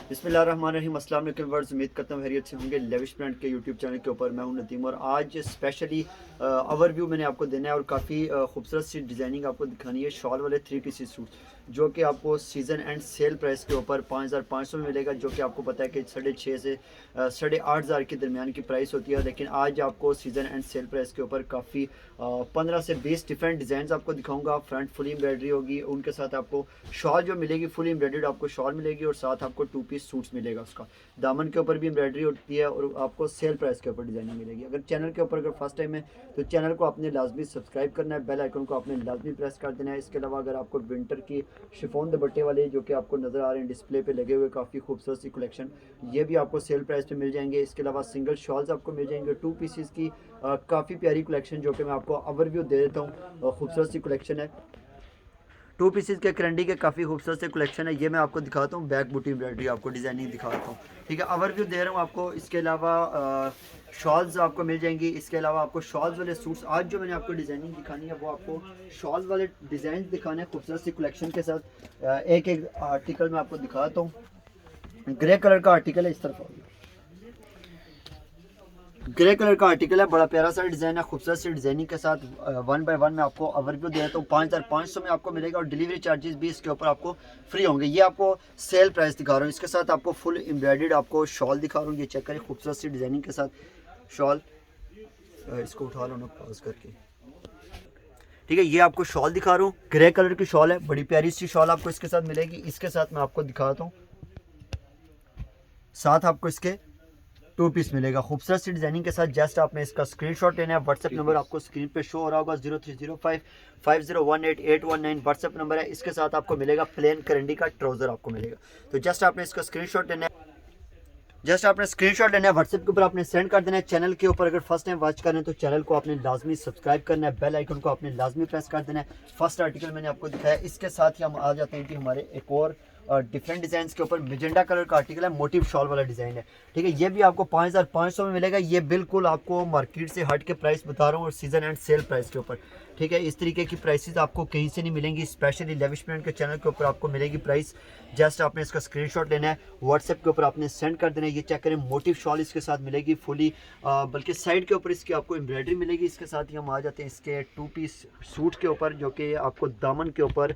बिस्मिल्लाहिर्रहमानिर्रहीम, अस्सलाम वालेकुम वर्ड्स। उम्मीद करता हूँ खैरियत से होंगे। लेविश ब्रांड के यूट्यूब चैनल के ऊपर मैं हूं नदीम, और आज स्पेशली ओवरव्यू मैंने आपको देना है और काफ़ी खूबसूरत सी डिज़ाइनिंग आपको दिखानी है। शॉल वाले 3 पीसेस सूट जो कि आपको सीज़न एंड सेल प्राइस के ऊपर 5500 में मिलेगा, जो कि आपको पता है कि 6,500 से 8,500 के दरमियान की प्राइस होती है। लेकिन आज आपको सीज़न एंड सेल प्राइस के ऊपर काफ़ी 15 से 20 डिफरेंट डिज़ाइन आपको दिखाऊंगा। फ्रंट फुल एम्ब्रॉयडरी होगी, उनके साथ आपको शॉल जो मिलेगी फुल एम्ब्रॉयडर्ड आपको शॉल मिलेगी, और साथ आपको 2 पीस सूट्स मिलेगा। उसका दामन के ऊपर भी एम्ब्रॉयडरी होती है और आपको सेल प्राइस के ऊपर डिजाइनिंग मिलेगी। अगर चैनल के ऊपर अगर फर्स्ट टाइम है तो चैनल को आपने लाजमी सब्सक्राइब करना है, बेल आइकन को आपने लाजमी प्रेस कर देना है। इसके अलावा अगर आपको विंटर की शिफॉन दुपट्टे वाले जो कि आपको नज़र आ रहे हैं डिस्प्ले पे लगे हुए, काफ़ी खूबसूरत सी कलेक्शन, ये भी आपको सेल प्राइस पे मिल जाएंगे। इसके अलावा सिंगल शॉल्स आपको मिल जाएंगे 2 पीसेस की, काफ़ी प्यारी कलेक्शन जो कि मैं आपको ओवरव्यू दे देता हूँ। खूबसूरत सी कलेक्शन है, 2 पीसेस के करंडी के काफ़ी खूबसूरत से कलेक्शन है। ये मैं आपको दिखाता हूँ, बैक बूटी एम्ब्रॉयडरी आपको डिज़ाइनिंग दिखाता हूँ। ठीक है, ओवरव्यू दे रहा हूँ आपको। इसके अलावा शॉल्स आपको मिल जाएंगी। इसके अलावा आपको शॉल्स वाले सूट्स, आज जो मैंने आपको डिज़ाइनिंग दिखानी है वो आपको शॉल्स वाले डिज़ाइन दिखाने हैं खूबसूरत सी कलेक्शन के साथ। एक एक आर्टिकल मैं आपको दिखाता हूँ। ग्रे कलर का आर्टिकल है, इस तरफ ग्रे कलर का आर्टिकल है, बड़ा प्यारा सा डिज़ाइन है खूबसूरत सी डिज़ाइनिंग के साथ। 1 बाय 1 मैं आपको ओवरव्यू दे देता हूँ। 5500 में आपको मिलेगा और डिलीवरी चार्जेस भी इसके ऊपर आपको फ्री होंगे। ये आपको सेल प्राइस दिखा रहा हूँ। इसके साथ आपको फुल एम्ब्रॉयडर्ड आपको शॉल दिखा रहा हूँ। ये चेक करें, खूबसूरत सी डिज़ाइनिंग के साथ शॉल। इसको उठा लो ना पॉज करके। ठीक है, ये आपको शॉल दिखा रहा हूँ, ग्रे कलर की शॉल है, बड़ी प्यारी सी शॉल आपको इसके साथ मिलेगी। इसके साथ मैं आपको दिखाता हूँ, साथ आपको इसके 2 पीस मिलेगा खूबसूरत सी डिजाइनिंग के साथ। जस्ट आपने इसका स्क्रीनशॉट लेना है। व्हाट्सएप नंबर आपको स्क्रीन पे शो हो रहा होगा, 0305501819 व्हाट्सएप नंबर है। इसके साथ आपको मिलेगा प्लेन करंडी का ट्राउजर आपको मिलेगा। तो जस्ट आपने इसका स्क्रीनशॉट लेना है। व्हाट्सएप के ऊपर आपने सेंड कर देना है। चैनल के ऊपर अगर फर्स्ट टाइम वॉच कर रहे हैं तो चैनल को आपने लाजमी सब्सक्राइब करना है, बेल आइकन को आपने लाजमी प्रेस कर देना है। फर्स्ट आर्टिकल मैंने आपको दिखाया। इसके साथ ही हम आ जाते हैं कि हमारे एक और डिफरेंट डिजाइन के ऊपर मेजेंडा कलर का आर्टिकल है, मोटिव शॉल वाला डिजाइन है। ठीक है, ये भी आपको 5500 में मिलेगा। ये बिल्कुल आपको मार्केट से हट के प्राइस बता रहा हूँ और सीजन एंड सेल प्राइस के ऊपर। ठीक है, इस तरीके की प्राइसेस आपको कहीं से नहीं मिलेंगी, स्पेशली लेविश ब्रांड के चैनल के ऊपर आपको मिलेगी प्राइस। जस्ट आपने इसका स्क्रीनशॉट लेना है, व्हाट्सएप के ऊपर आपने सेंड कर देना है। ये चेक करें, मोटिव शॉल इसके साथ मिलेगी फुली, बल्कि साइड के ऊपर इसकी आपको एम्ब्रॉयडरी मिलेगी। इसके साथ ही हम आ जाते हैं इसके 2 पीस सूट के ऊपर, जो कि आपको दामन के ऊपर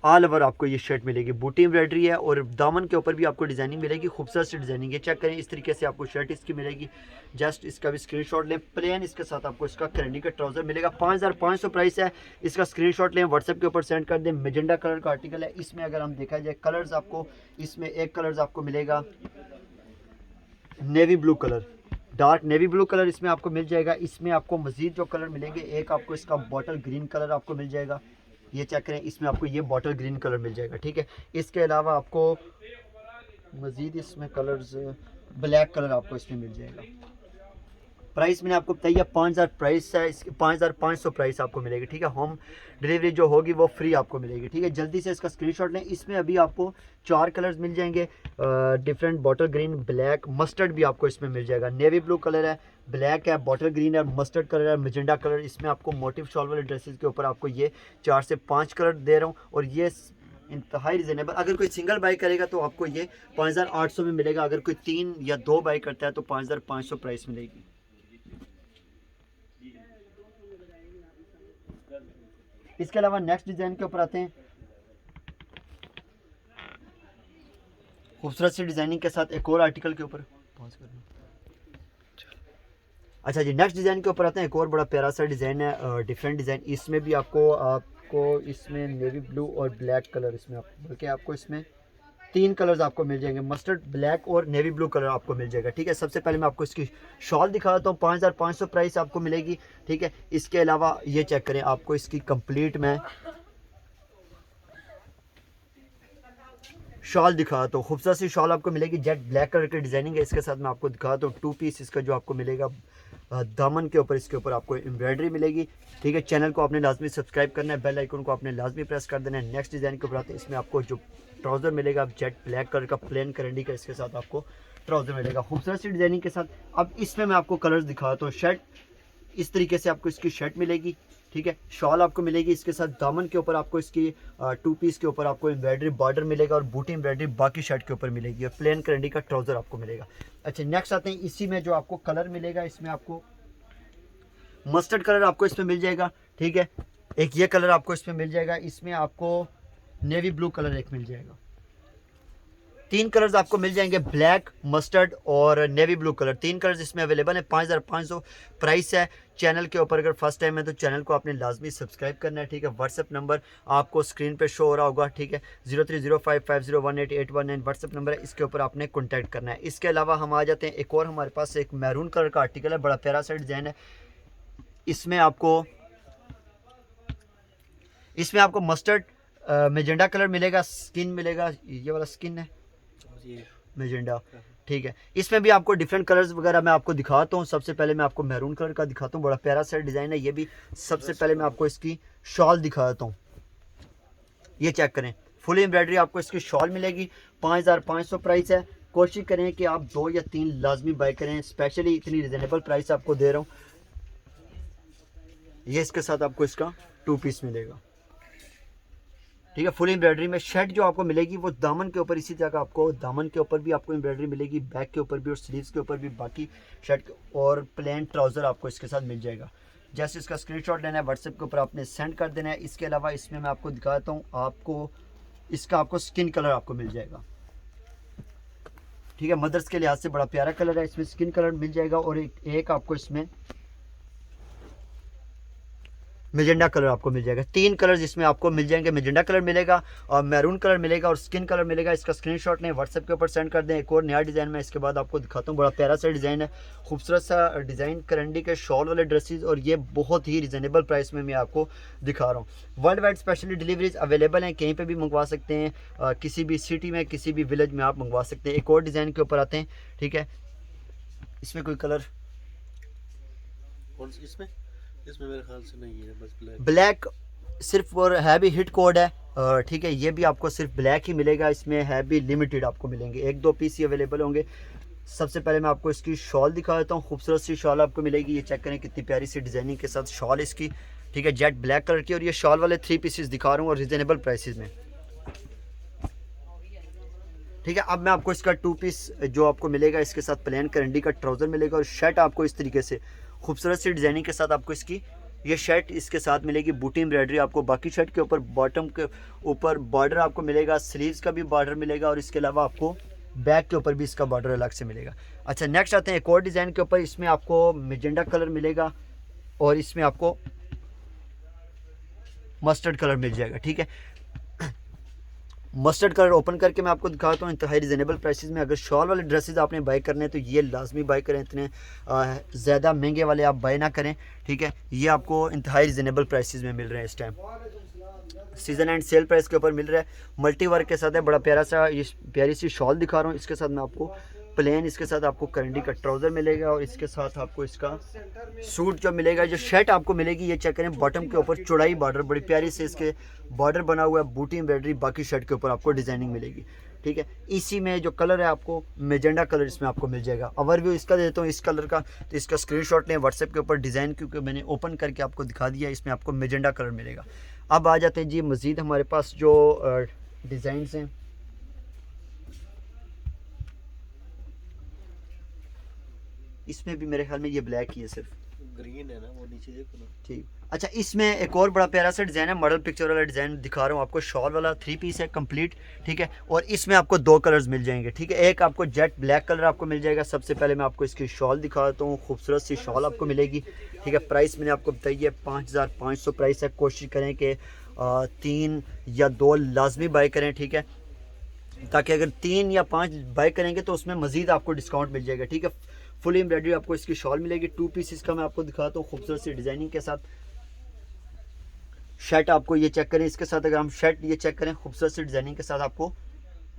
ऑल ओवर आपको ये शर्ट मिलेगी, बूटी एम्ब्रॉयडरी है और दामन के ऊपर भी आपको डिजाइनिंग मिलेगी, खूबसूरत सी डिजाइनिंग है। चेक करें, इस तरीके से आपको शर्ट इसकी मिलेगी। जस्ट इसका भी स्क्रीनशॉट लें, प्लेन इसके साथ आपको इसका करंडी का ट्राउजर मिलेगा। 5500 प्राइस है। इसका स्क्रीनशॉट लें, व्हाट्सएप के ऊपर सेंड कर दें। मेजेंडा कलर का आर्टिकल है। इसमें अगर हम देखा जाए कलर्स, आपको इसमें एक कलर्स आपको मिलेगा navy blue colour, dark navy blue colour इसमें आपको मिल जाएगा। इसमें आपको मजीद जो कलर मिलेंगे, एक आपको इसका बॉटल ग्रीन कलर आपको मिल जाएगा। ये चेक करें, इसमें आपको ये बॉटल ग्रीन कलर मिल जाएगा। ठीक है, इसके अलावा आपको मजीद इसमें कलर्स ब्लैक कलर आपको इसमें मिल जाएगा। प्राइस मैंने आपको बताइए 5000 प्राइस है, इसकी 5500 प्राइस आपको मिलेगी। ठीक है, होम डिलीवरी जो होगी वो फ्री आपको मिलेगी। ठीक है, जल्दी से इसका स्क्रीनशॉट लें। इसमें अभी आपको 4 कलर्स मिल जाएंगे different, bottle green, black, mustard भी आपको इसमें मिल जाएगा। नेवी ब्लू कलर है, ब्लैक है, बॉटल ग्रीन है, मस्टर्ड कलर है, मेजेंडा कलर। इसमें आपको मोटिव शॉल वाले ड्रेसेस के ऊपर आपको ये 4 से 5 कलर दे रहा हूँ, और ये इंतहाई रिजनेबल। अगर कोई सिंगल बाई करेगा तो आपको ये 5800 में मिलेगा। अगर कोई 3 या 2 बाई करता है तो 5500 प्राइस मिलेगी। इसके अलावा नेक्स्ट डिजाइन के ऊपर आते हैं, खूबसूरत सी डिजाइनिंग के साथ एक और आर्टिकल के ऊपर। पॉज करना। अच्छा जी, नेक्स्ट डिजाइन के ऊपर आते हैं। एक और बड़ा प्यारा सा डिजाइन है, डिफरेंट डिजाइन। इसमें भी आपको इसमें नेवी ब्लू और ब्लैक कलर, इसमें आपको बल्कि आपको इसमें 3 कलर्स आपको मिल जाएंगे, मस्टर्ड, ब्लैक और नेवी ब्लू कलर आपको मिल जाएगा। ठीक है, सबसे पहले मैं आपको इसकी शॉल दिखा देता हूँ। 5500 प्राइस आपको मिलेगी। ठीक है, इसके अलावा ये चेक करें, आपको इसकी कंप्लीट मैं शॉल दिखाता हूँ। खूबसूरत सी शॉल आपको मिलेगी, जेट ब्लैक कलर की डिजाइनिंग है। इसके साथ मैं आपको दिखाता हूँ 2 पीस इसका जो आपको मिलेगा दामन के ऊपर इसके ऊपर आपको एम्ब्रॉयडरी मिलेगी। ठीक है, चैनल को आपने लाजमी सब्सक्राइब करना है, बेल आइकन को आपने लाजमी प्रेस कर देना है। नेक्स्ट डिज़ाइन के ऊपर आते हैं, इसमें आपको जो ट्राउज़र मिलेगा जेट ब्लैक कलर का प्लेन करंडी का, इसके साथ आपको ट्राउज़र मिलेगा खूबसूरत सी डिज़ाइनिंग के साथ। अब इसमें मैं आपको कलर्स दिखाता हूँ। शर्ट इस तरीके से आपको इसकी शर्ट मिलेगी। ठीक है, शॉल आपको मिलेगी इसके साथ। दामन के ऊपर आपको इसकी 2 पीस के ऊपर आपको एम्ब्रॉयडरी बॉर्डर मिलेगा और बूटी एम्ब्रॉयडरी बाकी शर्ट के ऊपर मिलेगी और प्लेन करंडी का ट्राउज़र आपको मिलेगा। अच्छा, नेक्स्ट आते हैं, इसी में जो आपको कलर मिलेगा, इसमें आपको मस्टर्ड कलर आपको इसमें मिल जाएगा। ठीक है, एक ये कलर आपको इसमें मिल जाएगा, इसमें आपको नेवी ब्लू कलर एक मिल जाएगा। 3 कलर्स आपको मिल जाएंगे, ब्लैक, मस्टर्ड और नेवी ब्लू कलर। 3 कलर्स इसमें अवेलेबल है। 5500 प्राइस है। चैनल के ऊपर अगर फर्स्ट टाइम है तो चैनल को आपने लाजमी सब्सक्राइब करना है। ठीक है, व्हाट्सअप नंबर आपको स्क्रीन पे शो हो रहा होगा। ठीक है, 0305501881 व्हाट्सअप नंबर है, इसके ऊपर आपने कॉन्टैक्ट करना है। इसके अलावा हम आ जाते हैं, एक और हमारे पास एक मैरून कलर का आर्टिकल है, बड़ा प्यारा सा डिज़ाइन है। इसमें आपको मस्टर्ड मेजेंडा कलर मिलेगा, स्किन मिलेगा, ये वाला स्किन है मेजेंडा। ठीक है, इसमें भी आपको डिफरेंट कलर्स वगैरह मैं आपको दिखाता हूँ। सबसे पहले मैं आपको मैरून कलर का दिखाता हूँ, बड़ा प्यारा सा डिज़ाइन है ये भी। सबसे पहले मैं आपको इसकी शॉल दिखाता हूँ, ये चेक करें, फुल एम्ब्रॉयडरी आपको इसकी शॉल मिलेगी। 5500 प्राइस है। कोशिश करें कि आप 2 या 3 लाजमी बाय करें, स्पेशली इतनी रिजनेबल प्राइस आपको दे रहा हूँ। ये इसके साथ आपको इसका 2 पीस मिलेगा। ठीक है, फुल एम्ब्रॉयडरी में शर्ट जो आपको मिलेगी वो दामन के ऊपर, इसी जगह आपको दामन के ऊपर भी आपको एम्ब्रॉयडरी मिलेगी, बैक के ऊपर भी और स्लीव्स के ऊपर भी, बाकी शर्ट और प्लेन ट्राउज़र आपको इसके साथ मिल जाएगा। जैसे इसका स्क्रीनशॉट लेना है व्हाट्सएप के ऊपर आपने सेंड कर देना है। इसके अलावा इसमें मैं आपको दिखाता हूँ, आपको स्किन कलर आपको मिल जाएगा। ठीक है, मदर्स के लिहाज से बड़ा प्यारा कलर है, इसमें स्किन कलर मिल जाएगा। और एक आपको इसमें मेजेंडा कलर आपको मिल जाएगा। 3 कलर जिसमें आपको मिल जाएंगे, मेजेंडा कलर मिलेगा और मैरून कलर मिलेगा और स्किन कलर मिलेगा। इसका स्क्रीनशॉट ने व्हाट्सएप के ऊपर सेंड कर दें। एक और नया डिज़ाइन में इसके बाद आपको दिखाता हूँ, बड़ा प्यारा सा डिज़ाइन है, खूबसूरत सा डिज़ाइन, करंडी के शॉल वाले ड्रेसेस, और ये बहुत ही रिजनेबल प्राइस में मैं आपको दिखा रहा हूँ। World wide specially deliveries available हैं, कहीं पर भी मंगवा सकते हैं, किसी भी सिटी में, किसी भी विलेज में आप मंगवा सकते हैं। एक और डिज़ाइन के ऊपर आते हैं। ठीक है, इसमें कोई कलर इसमें मेरे ख्याल से नहीं है, बस ब्लैक सिर्फ, और है भी हिट कोड है। ठीक है, ये भी आपको सिर्फ ब्लैक ही मिलेगा, इसमें है भी लिमिटेड आपको मिलेंगे, 1-2 पीस ही अवेलेबल होंगे। सबसे पहले मैं आपको इसकी शॉल दिखा देता हूँ, खूबसूरत सी शॉल आपको मिलेगी। ये चेक करें कितनी प्यारी सी डिज़ाइनिंग के साथ शॉल इसकी। ठीक है, जेट ब्लैक कलर की, और ये शॉल वाले 3 पीसेस दिखा रहा हूँ और रिजनेबल प्राइसेस में। ठीक है, अब मैं आपको इसका 2 पीस जो आपको मिलेगा, इसके साथ प्लेन करंडी का ट्राउज़र मिलेगा और शर्ट आपको इस तरीके से खूबसूरत सी डिज़ाइनिंग के साथ आपको इसकी ये शर्ट इसके साथ मिलेगी। बूटी एम्ब्रॉयडरी आपको बाकी शर्ट के ऊपर, बॉटम के ऊपर बॉर्डर आपको मिलेगा, स्लीव्स का भी बॉर्डर मिलेगा और इसके अलावा आपको बैक के ऊपर भी इसका बॉर्डर अलग से मिलेगा। अच्छा, नेक्स्ट आते हैं एक और डिज़ाइन के ऊपर। इसमें आपको मेजेंडा कलर मिलेगा और इसमें आपको मस्टर्ड कलर मिल जाएगा। ठीक है, मस्टर्ड कलर ओपन करके मैं आपको दिखाता हूँ इंतहाई रिजनेबल प्राइसेस में। अगर शॉल वाले ड्रेसेस आपने बाय करने हैं तो ये लाजमी बाय करें, इतने ज़्यादा महंगे वाले आप बाय ना करें। ठीक है, ये आपको इंतहाई रिजनेबल प्राइसेस में मिल रहे हैं इस time, season and sale price के ऊपर मिल रहा है। मल्टी वर्क के साथ है, बड़ा प्यारा सा ये प्यारी सी शॉल दिखा रहा हूँ। इसके साथ मैं आपको प्लेन, इसके साथ आपको करंडी का ट्राउज़र मिलेगा और इसके साथ आपको इसका सूट जो मिलेगा। जो शर्ट आपको मिलेगी, ये चेक करें, बॉटम के ऊपर चौड़ाई बॉर्डर, बड़ी प्यारी से इसके बॉर्डर बना हुआ है, बूटी एम्ब्रॉयडरी बाकी शर्ट के ऊपर आपको डिज़ाइनिंग मिलेगी। ठीक है, इसी में जो कलर है आपको मेजेंडा कलर इसमें आपको मिल जाएगा। ओवरव्यू इसका देता हूँ इस कलर का, तो इसका स्क्रीनशॉट लें व्हाट्सएप के ऊपर। डिज़ाइन क्योंकि मैंने ओपन करके आपको दिखा दिया, इसमें आपको मेजेंडा कलर मिलेगा। अब आ जाते हैं जी मज़ीद हमारे पास जो डिज़ाइंस हैं। इसमें भी मेरे ख्याल में ये ब्लैक ही है, सिर्फ ग्रीन है ना, वो नीचे देखो ना। ठीक। अच्छा, इसमें एक और बड़ा प्यारा सा डिज़ाइन है, मॉडल पिक्चर वाला डिज़ाइन दिखा रहा हूँ आपको। शॉल वाला 3 पीस है कंप्लीट। ठीक है, और इसमें आपको 2 कलर्स मिल जाएंगे। ठीक है, एक आपको जेट ब्लैक कलर आपको मिल जाएगा। सबसे पहले मैं आपको इसकी शॉल दिखाता हूँ, खूबसूरत सी शॉल आपको मिलेगी। ठीक है, प्राइस मैंने आपको बताई है 5500 प्राइस है। कोशिश करें कि 3 या 2 लाजमी बाय करें। ठीक है, ताकि अगर 3 या 5 बाय करेंगे तो उसमें मज़ीद आपको डिस्काउंट मिल जाएगा। ठीक है, फुल एम्ब्रॉयडरी आपको इसकी शॉल मिलेगी। 2 पीसेस का मैं आपको दिखाता हूँ खूबसूरत सी डिज़ाइनिंग के साथ। शर्ट आपको ये चेक करें, इसके साथ अगर हम शर्ट ये चेक करें, खूबसूरत सी डिज़ाइनिंग के साथ आपको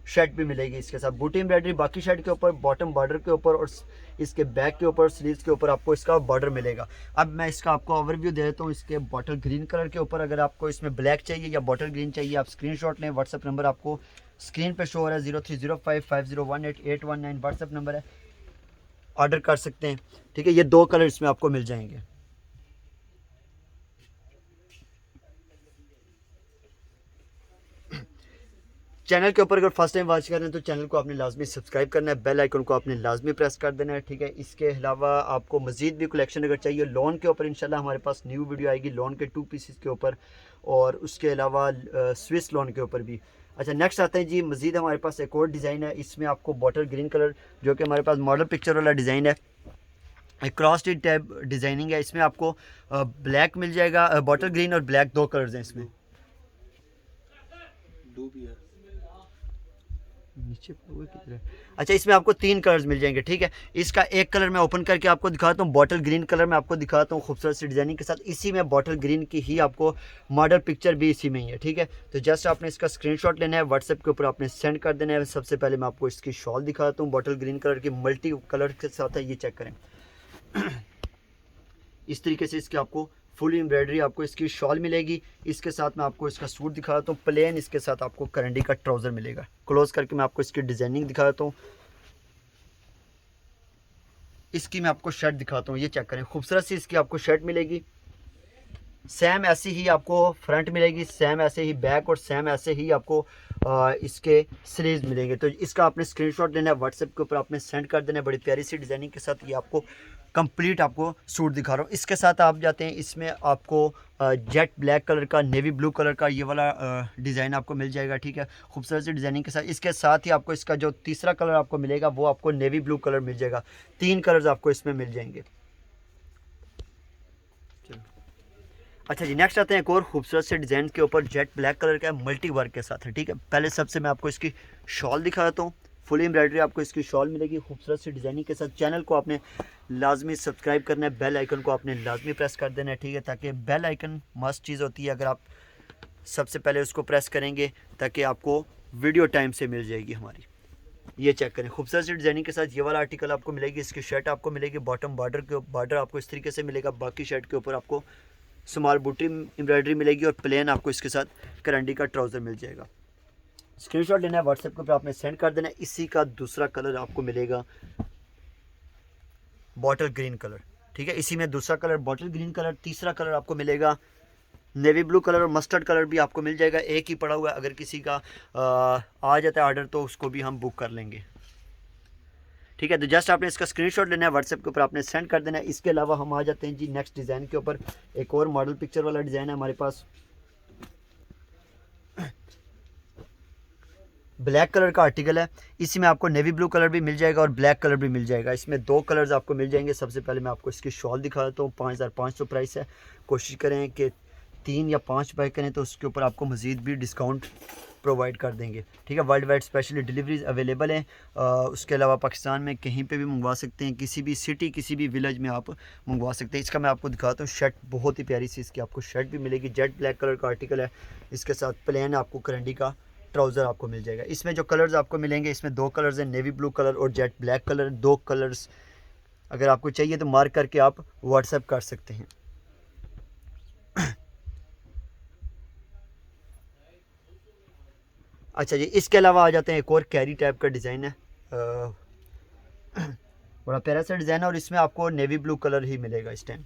शर्ट भी मिलेगी इसके साथ, बूटी एम्ब्रॉयडरी बाकी शर्ट के ऊपर, बॉटम बॉर्डर के ऊपर और इसके बैक के ऊपर, स्लीव्स के ऊपर आपको इसका बॉर्डर मिलेगा। अब मैं इसका आपको ओवरव्यू दे देता हूँ इसके बॉटल ग्रीन कलर के ऊपर। अगर आपको इसमें ब्लैक चाहिए या बॉटल ग्रीन चाहिए, आप स्क्रीनशॉट लें। व्हाट्सअप नंबर आपको स्क्रीन पे शो हो रहा है 0305501819 व्हाट्सअप नंबर है, ऑर्डर कर सकते हैं। ठीक है, ये 2 कलर इसमें आपको मिल जाएंगे। चैनल के ऊपर अगर फर्स्ट टाइम वॉच कर रहे हैं तो चैनल को आपने लाजमी सब्सक्राइब करना है, बेल आइकन को आपने लाजमी प्रेस कर देना है। ठीक है, इसके अलावा आपको मजीद भी कलेक्शन अगर चाहिए लोन के ऊपर, इंशाल्लाह हमारे पास न्यू वीडियो आएगी लोन के 2 पीसेस के ऊपर, और उसके अलावा स्विस लोन के ऊपर भी। अच्छा, नेक्स्ट आते हैं जी, मजीद हमारे पास एक और डिज़ाइन है। इसमें आपको बॉटल ग्रीन कलर, जो कि हमारे पास मॉडल पिक्चर वाला डिज़ाइन है, एक क्रॉस स्टिच टाइप डिज़ाइनिंग है। इसमें आपको ब्लैक मिल जाएगा, बॉटल ग्रीन और ब्लैक 2 कलर्स हैं इसमें। नीचे किधर? अच्छा, इसमें आपको 3 कलर्स मिल जाएंगे। ठीक है, इसका एक कलर मैं ओपन करके आपको दिखाता हूँ, बॉटल ग्रीन कलर में आपको दिखाता हूँ खूबसूरत सी डिजाइनिंग के साथ। इसी में बॉटल ग्रीन की ही आपको मॉडल पिक्चर भी इसी में ही है। ठीक है, तो जस्ट आपने इसका स्क्रीनशॉट लेना है, व्हाट्सएप के ऊपर आपने सेंड कर देना है। सबसे पहले मैं आपको इसकी शॉल दिखाता हूँ, बॉटल ग्रीन कलर की मल्टी कलर के साथ है, ये चेक करें। इस तरीके से इसके आपको फुल एम्ब्रॉयडरी आपको इसकी शॉल मिलेगी। इसके साथ मैं आपको इसका सूट दिखाता हूँ प्लेन, इसके साथ आपको करंडी का ट्राउज़र मिलेगा। क्लोज करके मैं आपको इसकी डिज़ाइनिंग दिखाता हूँ, इसकी मैं आपको शर्ट दिखाता हूँ, ये चेक करें, खूबसूरत सी इसकी आपको शर्ट मिलेगी। सेम ऐसी ही आपको फ्रंट मिलेगी, सेम ऐसे ही बैक और सेम ऐसे ही आपको इसके स्लीव्स मिलेंगे। तो इसका आपने स्क्रीनशॉट लेना है, व्हाट्सएप के ऊपर आपने सेंड कर देना है। बड़ी प्यारी सी डिज़ाइनिंग के साथ ये आपको कंप्लीट आपको सूट दिखा रहा हूँ। इसके साथ आप जाते हैं, इसमें आपको जेट ब्लैक कलर का, नेवी ब्लू कलर का ये वाला डिज़ाइन आपको मिल जाएगा। ठीक है, खूबसूरत सी डिज़ाइनिंग के साथ। इसके साथ ही आपको इसका जो तीसरा कलर आपको मिलेगा वो आपको नेवी ब्लू कलर मिल जाएगा। 3 कलर्स आपको इसमें मिल जाएंगे। अच्छा जी, नेक्स्ट आते हैं एक और खूबसूरत से डिज़ाइन के ऊपर, जेट ब्लैक कलर का मल्टी वर्क के साथ है। ठीक है, पहले सबसे मैं आपको इसकी शॉल दिखाता हूँ, फुल एम्ब्रॉयडरी आपको इसकी शॉल मिलेगी खूबसूरत सी डिज़ाइनिंग के साथ। चैनल को आपने लाजमी सब्सक्राइब करना है, बेल आइकन को आपने लाजमी प्रेस कर देना है। ठीक है, ताकि बेल आइकन मस्ट चीज़ होती है, अगर आप सबसे पहले उसको प्रेस करेंगे ताकि आपको वीडियो टाइम से मिल जाएगी हमारी। ये चेक करें, खूबसूरत सी डिज़ाइनिंग के साथ ये वाला आर्टिकल आपको मिलेगी। इसकी शर्ट आपको मिलेगी, बॉटम बॉर्डर आपको इस तरीके से मिलेगा। बाकी शर्ट के ऊपर आपको स्मॉल बूटी एम्ब्रॉयडरी मिलेगी और प्लेन आपको इसके साथ करंडी का ट्राउज़र मिल जाएगा। स्क्रीनशॉट लेना है, व्हाट्सएप के ऊपर आपने सेंड कर देना है। इसी का दूसरा कलर आपको मिलेगा बॉटल ग्रीन कलर। ठीक है, इसी में दूसरा कलर बॉटल ग्रीन कलर, तीसरा कलर आपको मिलेगा नेवी ब्लू कलर और मस्टर्ड कलर भी आपको मिल जाएगा। एक ही पड़ा हुआ है, अगर किसी का आ जाता है ऑर्डर तो उसको भी हम बुक कर लेंगे। ठीक है, तो जस्ट आपने इसका स्क्रीनशॉट लेना है, व्हाट्सएप के ऊपर आपने सेंड कर देना है। इसके अलावा हम आ जाते हैं जी नेक्स्ट डिज़ाइन के ऊपर। एक और मॉडल पिक्चर वाला डिज़ाइन है हमारे पास, ब्लैक कलर का आर्टिकल है। इसी में आपको नेवी ब्लू कलर भी मिल जाएगा और ब्लैक कलर भी मिल जाएगा। इसमें 2 कलर्स आपको मिल जाएंगे। सबसे पहले मैं आपको इसकी शॉल दिखाता हूँ, 5500 प्राइस है। कोशिश करें कि 3 या 5 बाय करें तो उसके ऊपर आपको मज़ीद भी डिस्काउंट प्रोवाइड कर देंगे। ठीक है, world wide specially deliveries available हैं। उसके अलावा पाकिस्तान में कहीं पे भी मंगवा सकते हैं, किसी भी सिटी किसी भी विलेज में आप मंगवा सकते हैं। इसका मैं आपको दिखाता हूँ शर्ट, बहुत ही प्यारी सी इसकी आपको शर्ट भी मिलेगी। जेट ब्लैक कलर का आर्टिकल है, इसके साथ प्लेन आपको करंडी का ट्राउज़र आपको मिल जाएगा। इसमें जो कलर्स आपको मिलेंगे, इसमें 2 कलर्स हैं, नेवी ब्लू कलर और जेट ब्लैक कलर। 2 कलर्स अगर आपको चाहिए तो मार्क करके आप व्हाट्सएप कर सकते हैं। अच्छा जी, इसके अलावा आ जाते हैं, एक और कैरी टाइप का डिज़ाइन है, बड़ा प्यारा सा डिज़ाइन है और इसमें आपको नेवी ब्लू कलर ही मिलेगा इस टाइम।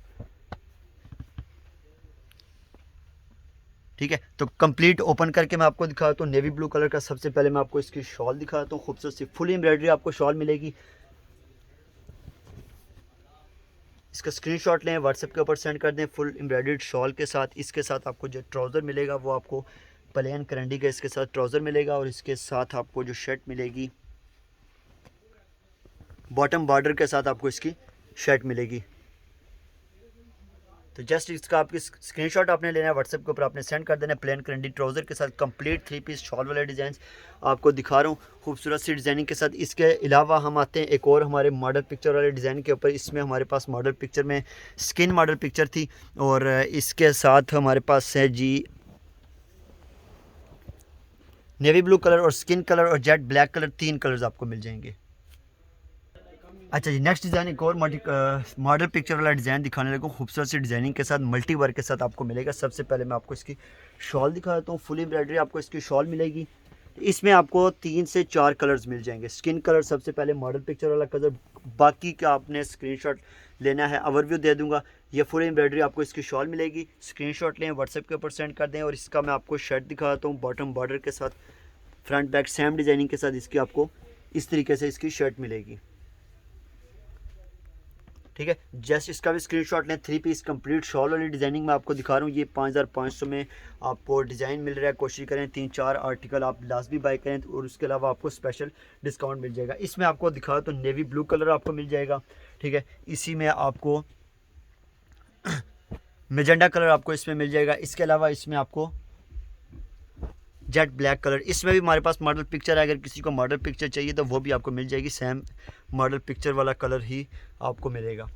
ठीक है, तो कंप्लीट ओपन करके मैं आपको दिखाता हूँ नेवी ब्लू कलर का। सबसे पहले मैं आपको इसकी शॉल दिखाता हूँ, खूबसूरत सी फुल एम्ब्रॉयडरी आपको शॉल मिलेगी। इसका स्क्रीनशॉट लें, व्हाट्सएप के ऊपर सेंड कर दें फुल एम्ब्रॉयडर्ड शॉल के साथ। इसके साथ आपको जो ट्राउज़र मिलेगा वो आपको प्लेन करंडी का इसके साथ ट्राउज़र मिलेगा और इसके साथ आपको जो शर्ट मिलेगी बॉटम बॉर्डर के साथ आपको इसकी शर्ट मिलेगी। तो जस्ट इसका आपकी स्क्रीनशॉट आपने लेना है, व्हाट्सएप के ऊपर आपने सेंड कर देना है। प्लेन करंडी ट्राउज़र के साथ कंप्लीट 3 पीस शॉल वाले डिज़ाइन आपको दिखा रहा हूँ खूबसूरत सी डिज़ाइनिंग के साथ। इसके अलावा हम आते हैं एक और हमारे मॉडल पिक्चर वाले डिज़ाइन के ऊपर। इसमें हमारे पास मॉडल पिक्चर में स्किन मॉडल पिक्चर थी और इसके साथ हमारे पास है जी नेवी ब्लू कलर और स्किन कलर और जेट ब्लैक कलर, 3 कलर्स आपको मिल जाएंगे। अच्छा जी, नेक्स्ट डिज़ाइन एक और मॉडल पिक्चर वाला डिज़ाइन दिखाने लगा, खूबसूरत सी डिज़ाइनिंग के साथ मल्टी वर्क के साथ आपको मिलेगा। सबसे पहले मैं आपको इसकी शॉल दिखा देता हूँ। फुल एम्ब्रॉयडरी आपको इसकी शॉल मिलेगी। इसमें आपको 3 से 4 कलर्स मिल जाएंगे। स्किन कलर सबसे पहले मॉडल पिक्चर वाला कलर, बाकी का आपने स्क्रीनशॉट लेना है, ओवरव्यू दे दूंगा। ये फुल एम्ब्रॉयडरी आपको इसकी शॉल मिलेगी। स्क्रीनशॉट लें, व्हाट्सएप के ऊपर सेंड कर दें। और इसका मैं आपको शर्ट दिखाता हूँ, बॉटम बॉर्डर के साथ, फ्रंट बैक सेम डिज़ाइनिंग के साथ इसकी आपको इस तरीके से इसकी शर्ट मिलेगी। ठीक है, जस्ट इसका भी स्क्रीनशॉट लें। 3 पीस कंप्लीट शॉल वाली डिज़ाइनिंग मैं आपको दिखा रहा हूँ। ये 5500 में आपको डिज़ाइन मिल रहा है। कोशिश करें 3-4 आर्टिकल आप लाजमी बाय करें और उसके अलावा आपको स्पेशल डिस्काउंट मिल जाएगा। इसमें आपको दिखा तो नेवी ब्लू कलर आपको मिल जाएगा। ठीक है, इसी में आपको मेजेंडा कलर आपको इसमें मिल जाएगा। इसके अलावा इसमें आपको जेट ब्लैक कलर, इसमें भी हमारे पास मॉडल पिक्चर है। अगर किसी को मॉडल पिक्चर चाहिए तो वो भी आपको मिल जाएगी। सेम मॉडल पिक्चर वाला कलर ही आपको मिलेगा।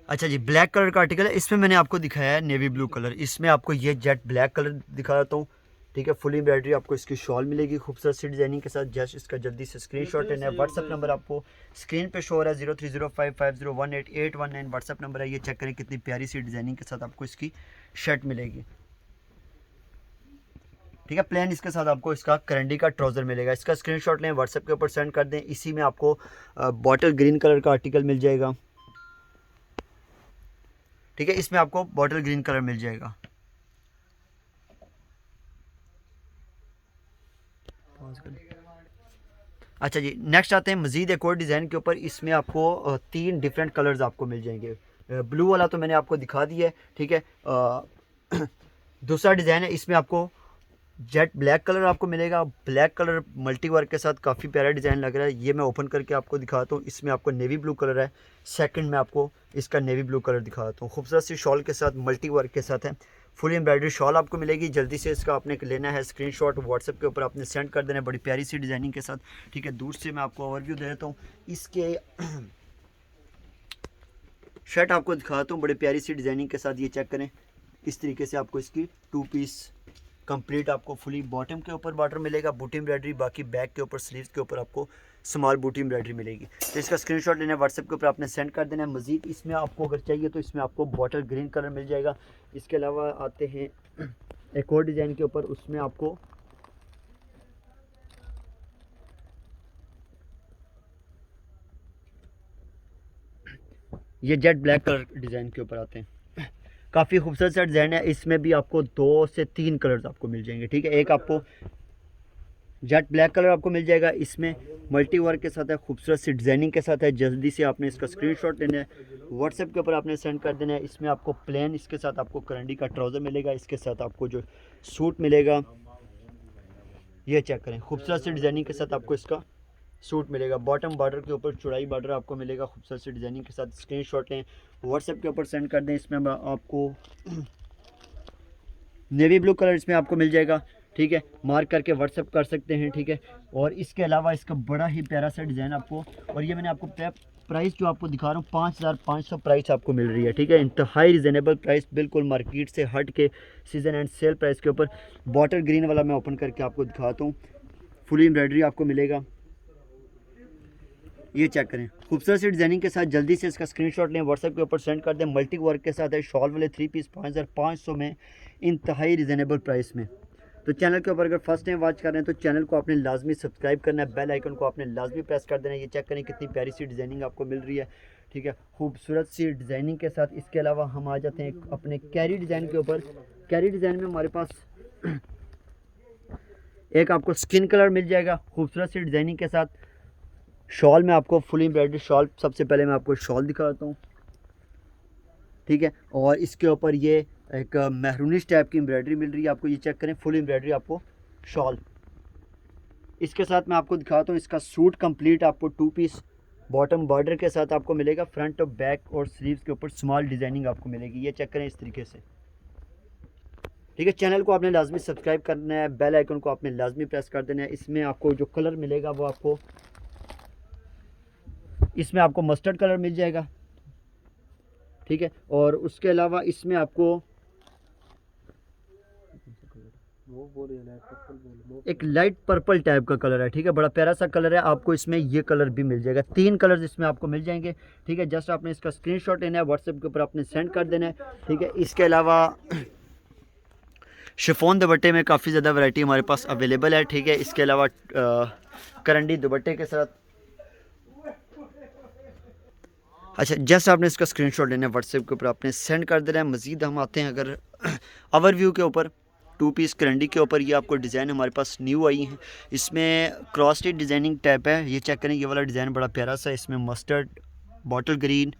अच्छा जी, ब्लैक कलर का आर्टिकल है। इसमें मैंने आपको दिखाया है नेवी ब्लू कलर, इसमें आपको ये जेट ब्लैक कलर दिखा देता हूँ। ठीक है, फुल एम्ब्रॉयडरी आपको इसकी शॉल मिलेगी खूबसूरत सी डिजाइनिंग के साथ। जस्ट इसका जल्दी से स्क्रीनशॉट लेना है। व्हाट्सअप नंबर आपको स्क्रीन पे शो हो रहा है 030550188119 व्हाट्सअप नंबर है। ये चेक करें कितनी प्यारी सी डिजाइनिंग के साथ आपको इसकी शर्ट मिलेगी। ठीक है, प्लेन इसके साथ आपको इसका करंडी का ट्राउज़र मिलेगा। इसका स्क्रीनशॉट लें, व्हाट्सएप के ऊपर सेंड कर दें। इसी में आपको बॉटल ग्रीन कलर का आर्टिकल मिल जाएगा। ठीक है, इसमें आपको बॉटल ग्रीन कलर मिल जाएगा। अच्छा जी, नेक्स्ट आते हैं मज़ीद एक और डिज़ाइन के ऊपर। इसमें आपको 3 डिफरेंट कलर्स आपको मिल जाएंगे। ब्लू वाला तो मैंने आपको दिखा दिया है। ठीक है, दूसरा डिज़ाइन है, इसमें आपको जेट ब्लैक कलर आपको मिलेगा। ब्लैक कलर मल्टी वर्क के साथ काफ़ी प्यारा डिज़ाइन लग रहा है। ये मैं ओपन करके आपको दिखाता हूँ। इसमें आपको नेवी ब्लू कलर है। सेकंड में आपको इसका नेवी ब्लू कलर दिखाता हूँ। खूबसूरत सी शॉल के साथ मल्टी वर्क के साथ है। फुल एम्ब्रॉयडरी शॉल आपको मिलेगी। जल्दी से इसका आपने लेना है स्क्रीनशॉट, व्हाट्सएप के ऊपर आपने सेंड कर देना है बड़ी प्यारी सी डिज़ाइनिंग के साथ। ठीक है, दूर से मैं आपको ओवरव्यू दे देता हूँ। इसके शर्ट आपको दिखाता हूँ बड़ी प्यारी सी डिज़ाइनिंग के साथ। ये चेक करें, इस तरीके से आपको इसकी 2 पीस कंप्लीट आपको फुली बॉटम के ऊपर बॉर्डर मिलेगा, बूटी एम्ब्रॉयडरी, बाकी बैक के ऊपर स्लीव्स के ऊपर आपको स्मॉल बूटी एम्ब्रॉयडरी मिलेगी। तो इसका स्क्रीनशॉट लेना है, व्हाट्सएप के ऊपर आपने सेंड कर देना है। मज़ीद इसमें आपको अगर चाहिए तो इसमें आपको बॉटल ग्रीन कलर मिल जाएगा। इसके अलावा आते हैं एक और डिज़ाइन के ऊपर, उसमें आपको ये जेट ब्लैक कलर डिज़ाइन के ऊपर आते हैं। काफ़ी खूबसूरत सा डिज़ाइन है। इसमें भी आपको 2 से 3 कलर्स आपको मिल जाएंगे। ठीक है, एक आपको जेट ब्लैक कलर आपको मिल जाएगा। इसमें मल्टी वर्क के साथ है, खूबसूरत सी डिज़ाइनिंग के साथ है। जल्दी से आपने इसका स्क्रीनशॉट लेना है, व्हाट्सएप के ऊपर आपने सेंड कर देना है। इसमें आपको प्लेन, इसके साथ आपको करंडी का ट्राउज़र मिलेगा। इसके साथ आपको जो सूट मिलेगा, ये चेक करें, खूबसूरत सी डिज़ाइनिंग के साथ आपको इसका सूट मिलेगा। बॉटम बॉर्डर के ऊपर चौड़ाई बॉर्डर आपको मिलेगा खूबसूरत सी डिज़ाइनिंग के साथ। स्क्रीनशॉट लें, व्हाट्सएप के ऊपर सेंड कर दें। इसमें आपको नेवी ब्लू कलर इसमें आपको मिल जाएगा। ठीक है, मार्क करके व्हाट्सएप कर सकते हैं। ठीक है, और इसके अलावा इसका बड़ा ही प्यारा सा डिज़ाइन आपको, और ये मैंने आपको प्राइस जो आपको दिखा रहा हूँ 5500 प्राइस आपको मिल रही है। ठीक है, इंतहाई रिजनेबल प्राइस, बिल्कुल मार्केट से हट के सीज़न एंड सेल प्राइस के ऊपर। बॉटल ग्रीन वाला मैं ओपन करके आपको दिखाता हूँ। फुल एम्ब्रॉयडरी आपको मिलेगा। ये चेक करें, खूबसूरत सी डिज़ाइनिंग के साथ। जल्दी से इसका स्क्रीनशॉट लें, व्हाट्सएप के ऊपर सेंड कर दें। मल्टी वर्क के साथ है, शॉल वाले 3 पीस 5500 में, इंतहाई रिजनेबल प्राइस में। तो चैनल के ऊपर अगर फर्स्ट टाइम वॉच कर रहे हैं तो चैनल को आपने लाजमी सब्सक्राइब करना है, बेल आइकन को आपने लाजमी प्रेस कर देना है। ये चेक करें कितनी प्यारी सी डिज़ाइनिंग आपको मिल रही है। ठीक है, खूबसूरत सी डिज़ाइनिंग के साथ। इसके अलावा हम आ जाते हैं अपने कैरी डिज़ाइन के ऊपर। कैरी डिज़ाइन में हमारे पास एक आपको स्किन कलर मिल जाएगा खूबसूरत सी डिज़ाइनिंग के साथ। शॉल में आपको फुल एम्ब्रॉयडरी शॉल, सबसे पहले मैं आपको शॉल दिखाता हूँ। ठीक है, और इसके ऊपर ये एक महरूनिश टाइप की एम्ब्रॉयडरी मिल रही है आपको। ये चेक करें, फुल एम्ब्रॉयडरी आपको शॉल। इसके साथ मैं आपको दिखाता हूँ इसका सूट कंप्लीट आपको 2 पीस बॉटम बॉर्डर के साथ आपको मिलेगा। फ्रंट और बैक और स्लीव्स के ऊपर स्मॉल डिज़ाइनिंग आपको मिलेगी। ये चेक करें इस तरीके से। ठीक है, चैनल को आपने लाजमी सब्सक्राइब करना है, बेल आइकन को आपने लाजमी प्रेस कर देना है। इसमें आपको जो कलर मिलेगा वो आपको, इसमें आपको मस्टर्ड कलर मिल जाएगा। ठीक है, और उसके अलावा इसमें आपको वो बोल रही है लाइट पर्पल बोल एक लाइट पर्पल टाइप का कलर है, ठीक है, बड़ा प्यारा सा कलर है। आपको इसमें ये कलर भी मिल जाएगा, 3 कलर्स इसमें आपको मिल जाएंगे, ठीक है। जस्ट आपने इसका स्क्रीनशॉट लेना है, व्हाट्सएप के ऊपर आपने सेंड कर देना है, ठीक है। इसके अलावा शिफॉन दुपट्टे में काफ़ी ज़्यादा वैरायटी हमारे पास अवेलेबल है, ठीक है। इसके अलावा करंडी दुपट्टे के साथ, अच्छा जस्ट आपने इसका स्क्रीनशॉट लेना है, व्हाट्सएप के ऊपर आपने सेंड कर देना है। मज़ीद हम आते हैं अगर ओवरव्यू के ऊपर, 2 पीस करंडी के ऊपर ये आपको डिज़ाइन हमारे पास न्यू आई हैं। इसमें क्रॉस स्टिच डिज़ाइनिंग टाइप है, ये चेक करें, ये वाला डिज़ाइन बड़ा प्यारा सा है। इसमें मस्टर्ड, बॉटल ग्रीन,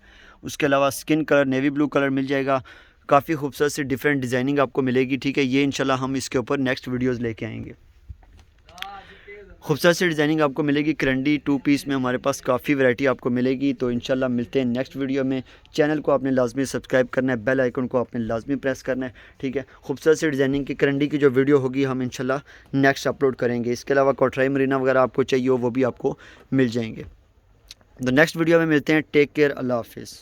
उसके अलावा skin colour, navy blue colour मिल जाएगा। काफ़ी खूबसूरत सी डिफरेंट डिज़ाइनिंग आपको मिलेगी, ठीक है। ये इंशाल्लाह हम इसके ऊपर नेक्स्ट वीडियोज़ लेके आएँगे। खूबसूरत सी डिज़ाइनिंग आपको मिलेगी करंडी 2 पीस में, हमारे पास काफ़ी वैरायटी आपको मिलेगी। तो इंशाल्लाह मिलते हैं नेक्स्ट वीडियो में। चैनल को आपने लाजमी सब्सक्राइब करना है, बेल आइकन को आपने लाजमी प्रेस करना है, ठीक है। खूबसूरत सी डिज़ाइनिंग की करंडी की जो वीडियो होगी हम इंशाल्लाह नेक्स्ट अपलोड करेंगे। इसके अलावा कटराई मरीना वगैरह आपको चाहिए हो वो भी आपको मिल जाएंगे। तो नेक्स्ट वीडियो में मिलते हैं। टेक केयर, अल्लाह हाफिज़।